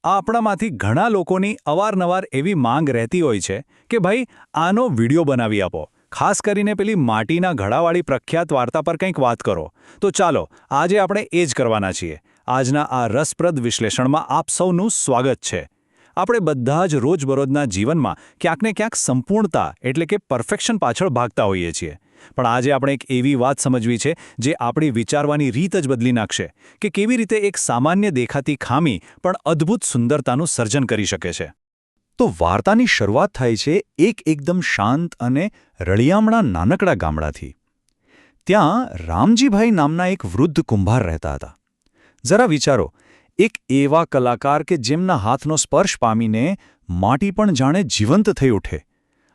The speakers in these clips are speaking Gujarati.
આપણામાંથી ઘણા લોકોની અવારનવાર એવી માંગ રહેતી હોય છે કે ભાઈ આનો વિડીયો બનાવી આપો, ખાસ કરીને પેલી માટીના ઘડાવાળી પ્રખ્યાત વાર્તા પર કંઈક વાત કરો. તો ચાલો આજે આપણે એ જ કરવાના છીએ. આજના આ રસપ્રદ વિશ્લેષણમાં આપ સૌનું સ્વાગત છે. આપણે બધા જ રોજબરોજના જીવનમાં ક્યાંક ને ક્યાંક સંપૂર્ણતા એટલે કે પરફેક્શન પાછળ ભાગતા હોઈએ છીએ. પણ આજે આપણે એક એવી વાત સમજવી છે જે આપણી વિચારવાની રીત જ બદલી નાખશે કે કેવી રીતે એક સામાન્ય દેખાતી ખામી પણ અદ્ભુત સુંદરતાનું સર્જન કરી શકે છે. તો વાર્તાની શરૂઆત થાય છે એકદમ શાંત અને રળિયામણા નાનકડા ગામડાથી. ત્યાં રામજીભાઈ નામના એક વૃદ્ધ કુંભાર રહેતા હતા. જરા વિચારો, એક એવા કલાકાર કે જેમના હાથનો સ્પર્શ પામીને માટી પણ જાણે જીવંત થઈ ઉઠે.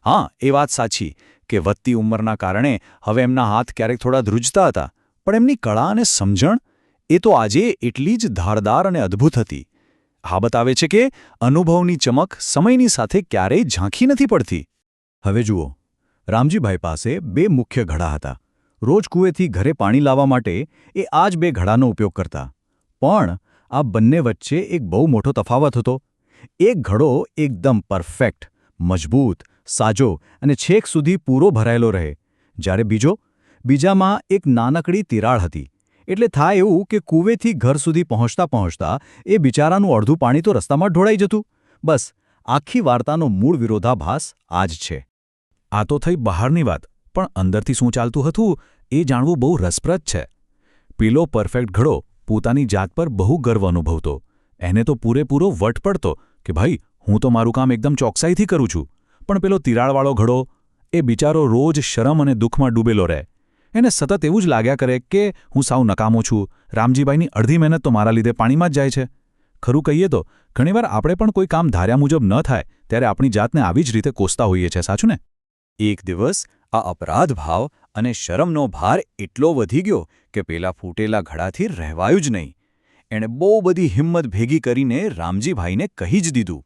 હા, એ વાત સાચી કે વધતી ઉંમરના કારણે હવે એમના હાથ ક્યારેક થોડા ધ્રુજતા હતા, પણ એમની કળા અને સમજણ એ તો આજે એટલી જ ધારદાર અને અદ્ભુત હતી. આ બતાવે છે કે અનુભવની ચમક સમયની સાથે ક્યારેય ઝાંખી નથી પડતી. હવે જુઓ, રામજીભાઈ પાસે 2 મુખ્ય ઘડા હતા. રોજ કૂવેથી ઘરે પાણી લાવવા માટે એ આ જ 2 ઘડાનો ઉપયોગ કરતા. પણ આ બંને વચ્ચે એક બહુ મોટો તફાવત હતો. એક ઘડો એકદમ પરફેક્ટ, મજબૂત, સાજો અને છેક સુધી પૂરો ભરાયેલો રહે, જ્યારે બીજામાં એક નાનકડી તિરાડ હતી. એટલે થાય એવું કે કૂવેથી ઘર સુધી પહોંચતા પહોંચતા એ બિચારાનું અડધું પાણી તો રસ્તામાં ઢોળાઈ જતું. બસ આખી વાર્તાનો મૂળ વિરોધાભાસ આ જ છે. આ તો થઈ બહારની વાત, પણ અંદરથી શું ચાલતું હતું એ જાણવું બહુ રસપ્રદ છે. પેલો પરફેક્ટ ઘડો પોતાની જાત પર બહુ ગર્વ અનુભવતો. એને તો પૂરેપૂરો વટ પડતો કે ભાઈ હું તો મારું કામ એકદમ ચોકસાઈથી કરું છું. પણ પેલો તિરાડવાળો ઘડો, એ બિચારો રોજ શરમ અને દુઃખમાં ડૂબેલો રહે. એને સતત એવું જ લાગ્યા કરે કે હું સાવ નકામો છું, રામજીભાઈની અડધી મહેનત તો મારા લીધે પાણીમાં જ જાય છે. ખરું કહીએ તો ઘણીવાર આપણે પણ કોઈ કામ ધાર્યા મુજબ ન થાય ત્યારે આપણી જાતને આવી જ રીતે કોસતા હોઈએ છીએ, સાચું ને? એક દિવસ આ અપરાધ ભાવ અને શરમનો ભાર એટલો વધી ગયો કે પેલા ફૂટેલા ઘડાથી રહેવાયું જ નહીં. એણે બહુ બધી હિંમત ભેગી કરીને રામજીભાઈને કહી જ દીધું.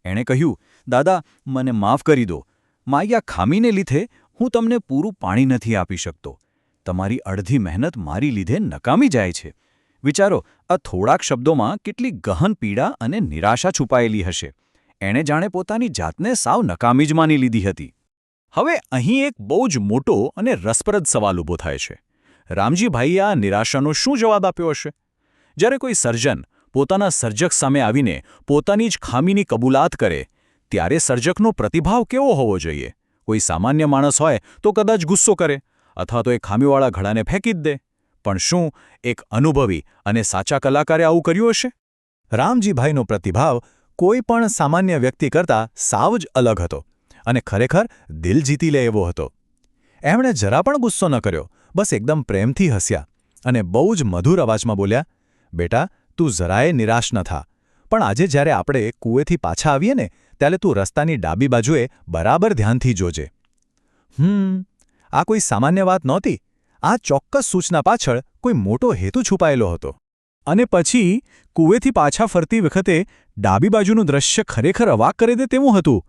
એણે કહ્યું, દાદા, મને માફ કરી દો. મારી આ ખામીને લીધે હું તમને પૂરું પાણી નથી આપી શકતો. તમારી અડધી મહેનત મારી લીધે નકામી જાય છે. વિચારો, આ થોડાક શબ્દોમાં કેટલી ગહન પીડા અને નિરાશા છુપાયેલી હશે. એણે જાણે પોતાની જાતને સાવ નકામી જ માની લીધી હતી. હવે અહીં એક બહુ જ મોટો અને રસપ્રદ સવાલ ઊભો થાય છે. રામજીભાઈએ આ નિરાશાનો શું જવાબ આપ્યો હશે? જ્યારે કોઈ સર્જન પોતાના સર્જક સામે આવીને પોતાની જ ખામીની કબૂલાત કરે, ત્યારે સર્જકનો પ્રતિભાવ કેવો હોવો જોઈએ? કોઈ સામાન્ય માણસ હોય તો કદાચ ગુસ્સો કરે અથવા તો એ ખામીવાળા ઘડાને ફેંકી જ દે. પણ શું એક અનુભવી અને સાચા કલાકારે આવું કર્યું હશે? રામજીભાઈનો પ્રતિભાવ કોઈ પણ સામાન્ય વ્યક્તિ કરતાં સાવ જ અલગ હતો અને ખરેખર દિલ જીતી લે એવો હતો. એમણે જરા પણ ગુસ્સો ન કર્યો, બસ એકદમ પ્રેમથી હસ્યા અને બહુ જ મધુર અવાજમાં બોલ્યા, બેટા, તું જરાય નિરાશ ન થા. પણ આજે જ્યારે આપણે કૂવેથી પાછા આવીએ ને, ત્યારે તું રસ્તાની ડાબી બાજુએ બરાબર ધ્યાનથી જોજે. આ કોઈ સામાન્ય વાત નહોતી. આ ચોક્કસ સૂચના પાછળ કોઈ મોટો હેતુ છુપાયેલો હતો. અને પછી કૂવેથી પાછા ફરતી વખતે ડાબી બાજુનું દ્રશ્ય ખરેખર અવાક કરી દે તેવું હતું.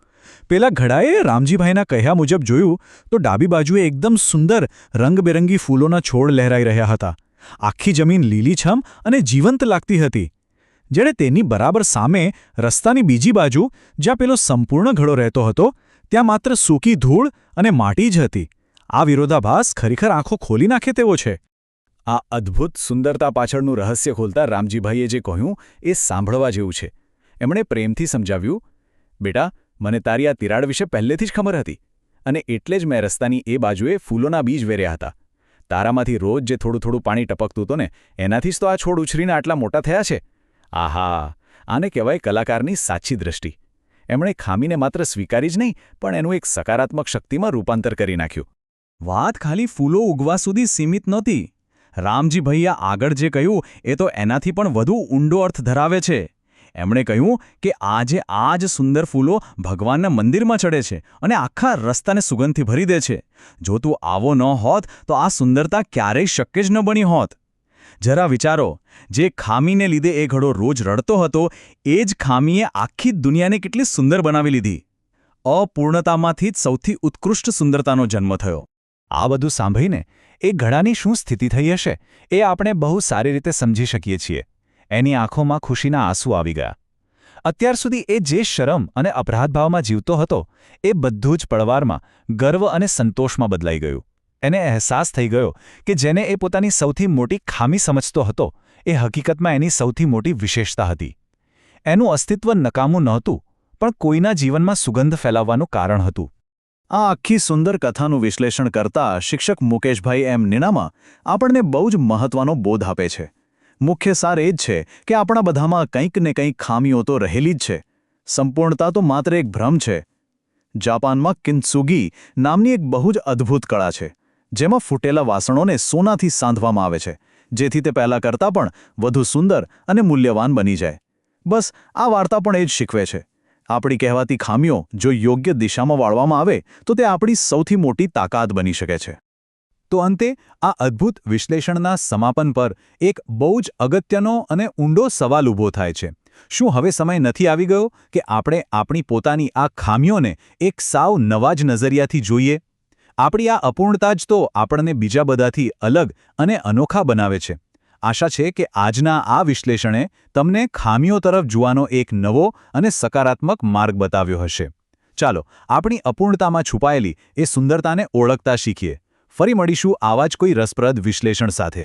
પેલા ઘડાએ રામજીભાઈના કહ્યા મુજબ જોયું તો ડાબી બાજુએ એકદમ સુંદર રંગબેરંગી ફૂલોના છોડ લહેરાઈ રહ્યા હતા. આખી જમીન લીલીછમ અને જીવંત લાગતી હતી. જેણે તેની બરાબર સામે રસ્તાની બીજી બાજુ, જ્યાં પેલો સંપૂર્ણ ઘડો રહેતો હતો, ત્યાં માત્ર સૂકી ધૂળ અને માટી જ હતી. આ વિરોધાભાસ ખરેખર આંખો ખોલી નાખે તેવો છે. આ અદ્ભુત સુંદરતા પાછળનું રહસ્ય ખોલતા રામજીભાઈએ જે કહ્યું એ સાંભળવા જેવું છે. એમણે પ્રેમથી સમજાવ્યું, બેટા, મને તારી આ તિરાડ વિશે પહેલેથી જ ખબર હતી અને એટલે જ મેં રસ્તાની એ બાજુએ ફૂલોના બીજ વેર્યા હતા. તારામાંથી રોજ જે થોડું થોડું પાણી ટપકતું હતું ને, એનાથી જ તો આ છોડ ઉછરીને આટલા મોટા થયા છે. આહા, આને કહેવાય કલાકારની સાચી દ્રષ્ટિ. એમણે ખામીને માત્ર સ્વીકારી જ નહીં, પણ એનું એક સકારાત્મક શક્તિમાં રૂપાંતર કરી નાખ્યું. વાત ખાલી ફૂલો ઉગવા સુધી સીમિત નહોતી. રામજીભાઈએ આગળ જે કહ્યું એ તો એનાથી પણ વધુ ઊંડો અર્થ ધરાવે છે. એમણે કહ્યું કે આજે આ જ સુંદર ફૂલો ભગવાનના મંદિરમાં ચડે છે અને આખા રસ્તાને સુગંધથી ભરી દે છે. જો તું આવો ન હોત તો આ સુંદરતા ક્યારેય શક્ય જ ન બની હોત. જરા વિચારો, જે ખામીને લીધે એ ઘડો રોજ રડતો હતો, એ જ ખામીએ આખી દુનિયાને કેટલી સુંદર બનાવી લીધી. અપૂર્ણતામાંથી જ સૌથી ઉત્કૃષ્ટ સુંદરતાનો જન્મ થયો. આ બધું સાંભળીને એ ઘડાની શું સ્થિતિ થઈ હશે એ આપણે બહુ સારી રીતે સમજી શકીએ છીએ. એની આંખોમાં ખુશીના આંસુ આવી ગયા. અત્યાર સુધી એ જે શરમ અને અપરાધભાવમાં જીવતો હતો એ બધું જ પળવારમાં ગર્વ અને સંતોષમાં બદલાઈ ગયું. એને અહેસાસ થઈ ગયો કે જેને એ પોતાની સૌથી મોટી ખામી સમજતો હતો એ હકીકતમાં એની સૌથી મોટી વિશેષતા હતી. એનું અસ્તિત્વ નકામું નહોતું, પણ કોઈના જીવનમાં સુગંધ ફેલાવવાનું કારણ હતું. આ આખી સુંદર કથાનું વિશ્લેષણ કરતા શિક્ષક મુકેશભાઈ એમ નીનામા આપણને બહુ જ મહત્વનો બોધ આપે છે. મુખ્ય સાર એ જ છે કે આપણા બધામાં કંઈક ને કંઈક ખામીઓ તો રહેલી જ છે. સંપૂર્ણતા તો માત્ર એક ભ્રમ છે. જાપાનમાં કિન્ત્સુગી નામની એક બહુ જ અદ્ભુત કળા છે, જેમાં ફૂટેલા વાસણોને સોનાથી સાંધવામાં આવે છે, જેથી તે પહેલાં કરતાં પણ વધુ સુંદર અને મૂલ્યવાન બની જાય. બસ આ વાર્તા પણ એ જ શીખવે છે. આપણી કહેવાતી ખામીઓ જો યોગ્ય દિશામાં વાળવામાં આવે તો તે આપણી સૌથી મોટી તાકાત બની શકે છે. તો અંતે આ અદ્ભુત વિશ્લેષણના સમાપન પર એક બહુ જ અગત્યનો અને ઊંડો સવાલ ઊભો થાય છે. શું હવે સમય નથી આવી ગયો કે આપણે આપણી પોતાની આ ખામીઓને એક સાવ નવા જ નજરિયાથી જોઈએ? આપણી આ અપૂર્ણતા જ તો આપણને બીજા બધાથી અલગ અને અનોખા બનાવે છે. આશા છે કે આજના આ વિશ્લેષણે તમને ખામીઓ તરફ જોવાનો એક નવો અને સકારાત્મક માર્ગ બતાવ્યો હશે. ચાલો આપણી અપૂર્ણતામાં છુપાયેલી એ સુંદરતાને ઓળખતા શીખીએ. ફરી મળીશું આવા જ કોઈ રસપ્રદ વિશ્લેષણ સાથે.